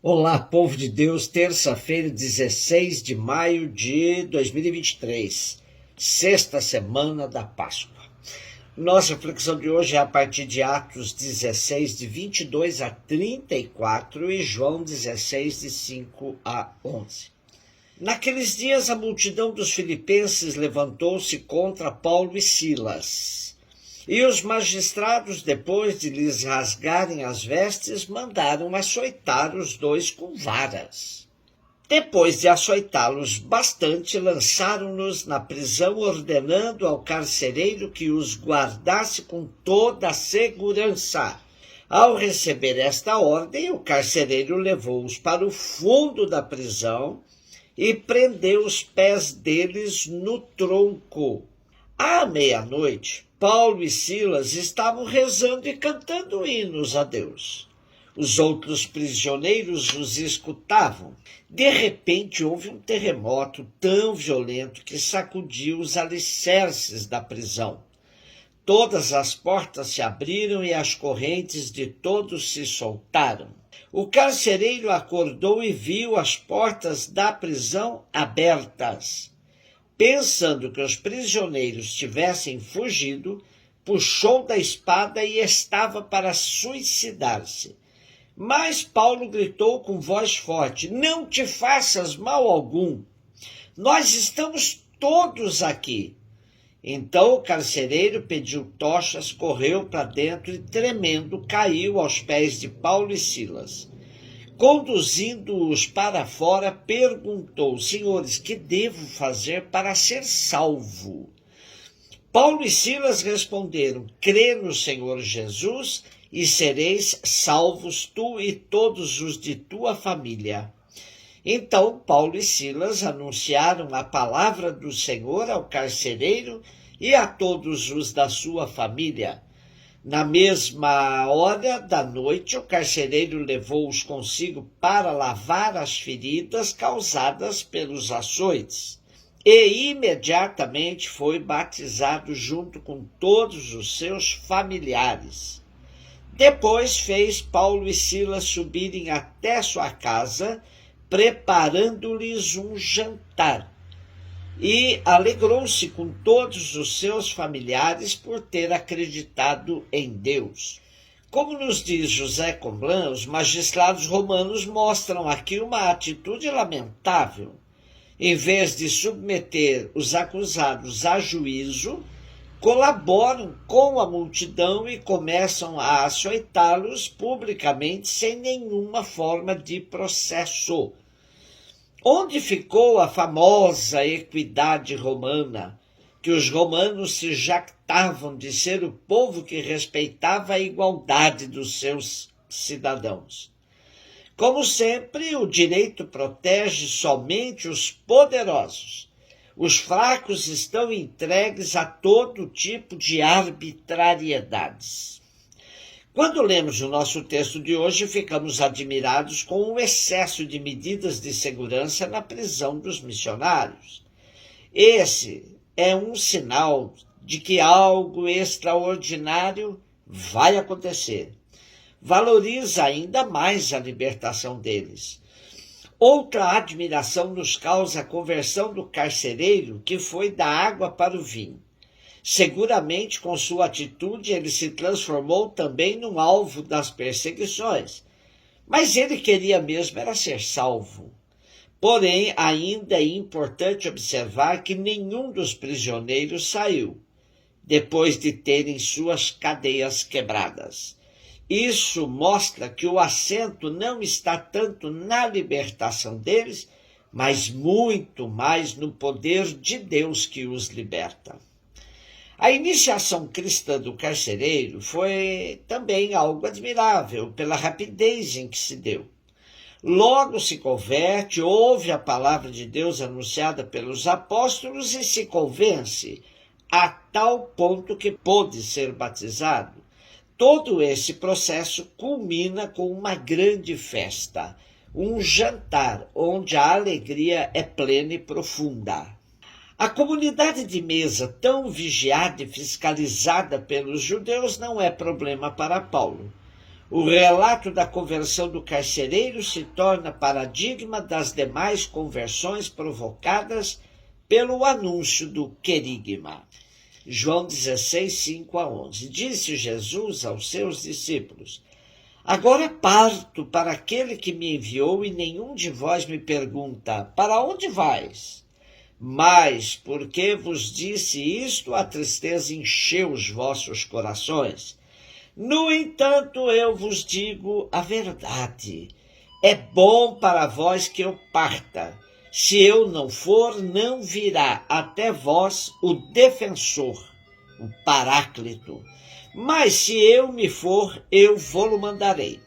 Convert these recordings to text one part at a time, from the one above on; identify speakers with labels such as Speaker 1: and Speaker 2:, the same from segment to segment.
Speaker 1: Olá, povo de Deus, terça-feira, 16 de maio de 2023, sexta semana da Páscoa. Nossa reflexão de hoje é a partir de Atos 16, de 22 a 34 e João 16, de 5 a 11. Naqueles dias, a multidão dos filipenses levantou-se contra Paulo e Silas. E os magistrados, depois de lhes rasgarem as vestes, mandaram açoitar os dois com varas. Depois de açoitá-los bastante, lançaram-nos na prisão, ordenando ao carcereiro que os guardasse com toda a segurança. Ao receber esta ordem, o carcereiro levou-os para o fundo da prisão e prendeu os pés deles no tronco. À meia-noite, Paulo e Silas estavam rezando e cantando hinos a Deus. Os outros prisioneiros os escutavam. De repente houve um terremoto tão violento que sacudiu os alicerces da prisão. Todas as portas se abriram e as correntes de todos se soltaram. O carcereiro acordou e viu as portas da prisão abertas. Pensando que os prisioneiros tivessem fugido, puxou da espada e estava para suicidar-se. Mas Paulo gritou com voz forte: "Não te faças mal algum. Nós estamos todos aqui." Então o carcereiro pediu tochas, correu para dentro e, tremendo, caiu aos pés de Paulo e Silas. Conduzindo-os para fora, perguntou: "Senhores, que devo fazer para ser salvo?" Paulo e Silas responderam: "Crê no Senhor Jesus e sereis salvos, tu e todos os de tua família." Então Paulo e Silas anunciaram a palavra do Senhor ao carcereiro e a todos os da sua família. Na mesma hora da noite, o carcereiro levou-os consigo para lavar as feridas causadas pelos açoites. E imediatamente foi batizado junto com todos os seus familiares. Depois fez Paulo e Silas subirem até sua casa, preparando-lhes um jantar. E alegrou-se com todos os seus familiares por ter acreditado em Deus. Como nos diz José Comblan, os magistrados romanos mostram aqui uma atitude lamentável. Em vez de submeter os acusados a juízo, colaboram com a multidão e começam a açoitá-los publicamente sem nenhuma forma de processo. Onde ficou a famosa equidade romana, que os romanos se jactavam de ser o povo que respeitava a igualdade dos seus cidadãos? Como sempre, o direito protege somente os poderosos. Os fracos estão entregues a todo tipo de arbitrariedades. Quando lemos o nosso texto de hoje, ficamos admirados com o excesso de medidas de segurança na prisão dos missionários. Esse é um sinal de que algo extraordinário vai acontecer. Valoriza ainda mais a libertação deles. Outra admiração nos causa a conversão do carcereiro, que foi da água para o vinho. Seguramente, com sua atitude, ele se transformou também num alvo das perseguições. Mas ele queria mesmo era ser salvo. Porém, ainda é importante observar que nenhum dos prisioneiros saiu, depois de terem suas cadeias quebradas. Isso mostra que o acento não está tanto na libertação deles, mas muito mais no poder de Deus que os liberta. A iniciação cristã do carcereiro foi também algo admirável pela rapidez em que se deu. Logo se converte, ouve a palavra de Deus anunciada pelos apóstolos e se convence, a tal ponto que pôde ser batizado. Todo esse processo culmina com uma grande festa, um jantar onde a alegria é plena e profunda. A comunidade de mesa, tão vigiada e fiscalizada pelos judeus, não é problema para Paulo. O relato da conversão do carcereiro se torna paradigma das demais conversões provocadas pelo anúncio do querigma. João 16, 5-11. Disse Jesus aos seus discípulos: agora parto para aquele que me enviou, e nenhum de vós me pergunta: para onde vais? Mas, porque vos disse isto, a tristeza encheu os vossos corações. No entanto, eu vos digo a verdade. É bom para vós que eu parta. Se eu não for, não virá até vós o defensor, o Paráclito. Mas se eu me for, eu vou-lo mandarei.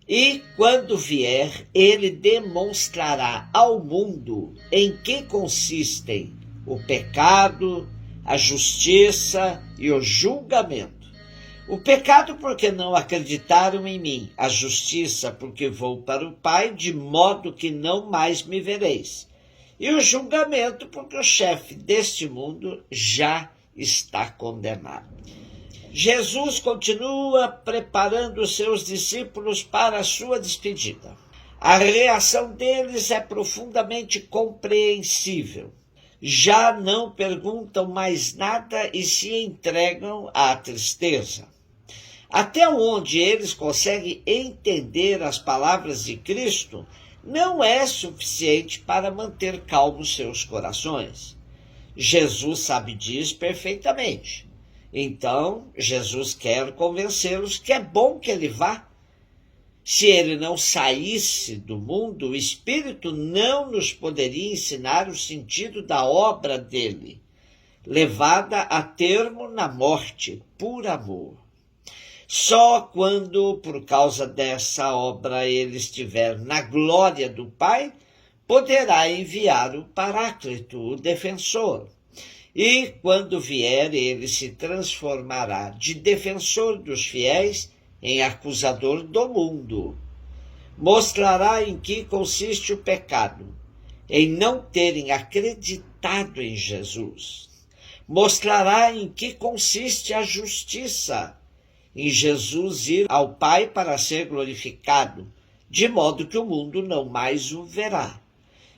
Speaker 1: E quando vier, ele demonstrará ao mundo em que consistem o pecado, a justiça e o julgamento. O pecado porque não acreditaram em mim, a justiça porque vou para o Pai, de modo que não mais me vereis. E o julgamento porque o chefe deste mundo já está condenado. Jesus continua preparando os seus discípulos para a sua despedida. A reação deles é profundamente compreensível. Já não perguntam mais nada e se entregam à tristeza. Até onde eles conseguem entender as palavras de Cristo, não é suficiente para manter calmos seus corações. Jesus sabe disso perfeitamente. Então, Jesus quer convencê-los que é bom que ele vá. Se ele não saísse do mundo, o Espírito não nos poderia ensinar o sentido da obra dele, levada a termo na morte, por amor. Só quando, por causa dessa obra, ele estiver na glória do Pai, poderá enviar o Paráclito, o defensor. E, quando vier, ele se transformará de defensor dos fiéis em acusador do mundo. Mostrará em que consiste o pecado, em não terem acreditado em Jesus. Mostrará em que consiste a justiça, em Jesus ir ao Pai para ser glorificado, de modo que o mundo não mais o verá.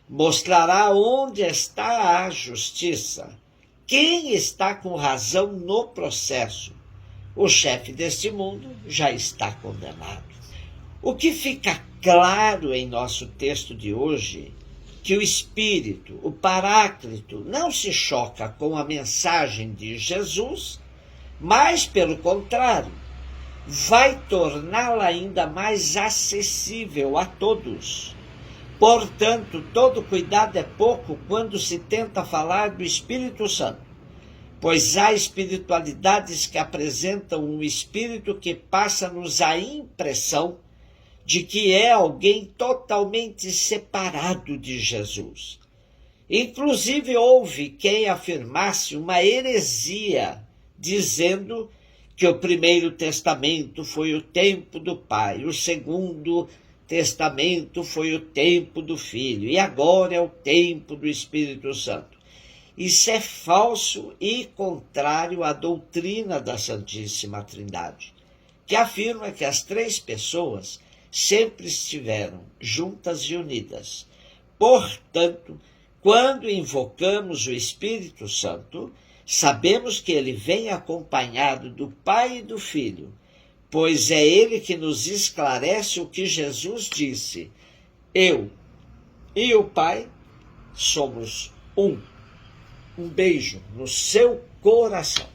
Speaker 1: Mostrará onde está a justiça, quem está com razão no processo. O chefe deste mundo já está condenado. O que fica claro em nosso texto de hoje, que o Espírito, o Paráclito, não se choca com a mensagem de Jesus, mas, pelo contrário, vai torná-la ainda mais acessível a todos. Portanto, todo cuidado é pouco quando se tenta falar do Espírito Santo, pois há espiritualidades que apresentam um espírito que passa-nos a impressão de que é alguém totalmente separado de Jesus. Inclusive, houve quem afirmasse uma heresia, dizendo que o primeiro testamento foi o tempo do Pai, o segundo testamento foi o tempo do Filho, e agora é o tempo do Espírito Santo. Isso é falso e contrário à doutrina da Santíssima Trindade, que afirma que as três pessoas sempre estiveram juntas e unidas. Portanto, quando invocamos o Espírito Santo, sabemos que ele vem acompanhado do Pai e do Filho, pois é ele que nos esclarece o que Jesus disse: eu e o Pai somos um. Um beijo no seu coração.